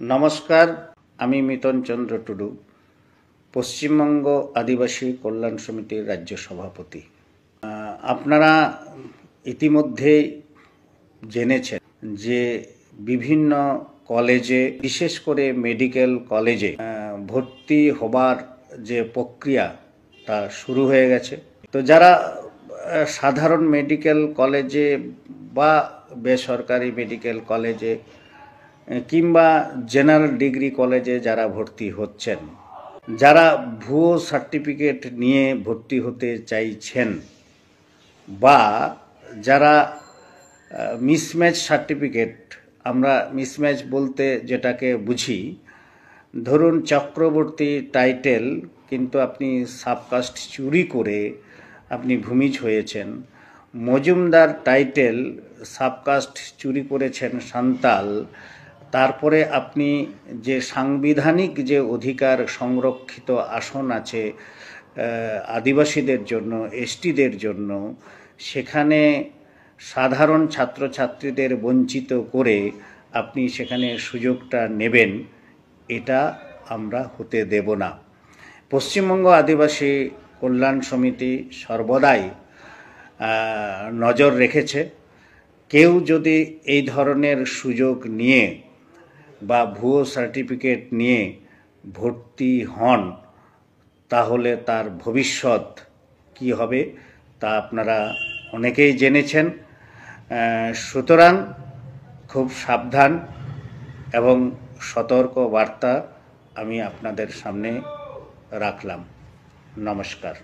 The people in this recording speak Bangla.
নমস্কার, আমি মিতন চন্দ্র টুডু, পশ্চিমবঙ্গ আদিবাসী কল্যাণ সমিতির রাজ্য সভাপতি। আপনারা ইতিমধ্যে জেনেছেন যে বিভিন্ন কলেজে, বিশেষ করে মেডিকেল কলেজে ভর্তি হবার যে প্রক্রিয়া তা শুরু হয়ে গেছে। তো যারা সাধারণ মেডিকেল কলেজে বা বেসরকারি মেডিকেল কলেজে কিংবা জেনারেল ডিগ্রি কলেজে যারা ভর্তি হচ্ছেন, যারা ভুয়ো সার্টিফিকেট নিয়ে ভর্তি হতে চাইছেন বা যারা মিসম্যাচ সার্টিফিকেট, আমরা মিসম্যাচ বলতে যেটাকে বুঝি, ধরুন চক্রবর্তী টাইটেল কিন্তু আপনি সাবকাস্ট চুরি করে আপনি ভূমিজ হয়েছেন, মজুমদার টাইটেল সাবকাস্ট চুরি করেছেন সান্তাল, তারপরে আপনি যে সাংবিধানিক যে অধিকার সংরক্ষিত আসন আছে আদিবাসীদের জন্য, এসটিদের জন্য, সেখানে সাধারণ ছাত্রছাত্রীদের বঞ্চিত করে আপনি সেখানে সুযোগটা নেবেন, এটা আমরা হতে দেব না। পশ্চিমবঙ্গ আদিবাসী কল্যাণ সমিতি সর্বদাই নজর রেখেছে, কেউ যদি এই ধরনের সুযোগ নিয়ে বা ভুয়ো সার্টিফিকেট নিয়ে ভর্তি হন তাহলে তার ভবিষ্যৎ কি হবে তা আপনারা অনেকেই জেনেছেন। সুতরাং খুব সাবধান এবং সতর্ক বার্তা আমি আপনাদের সামনে রাখলাম। নমস্কার।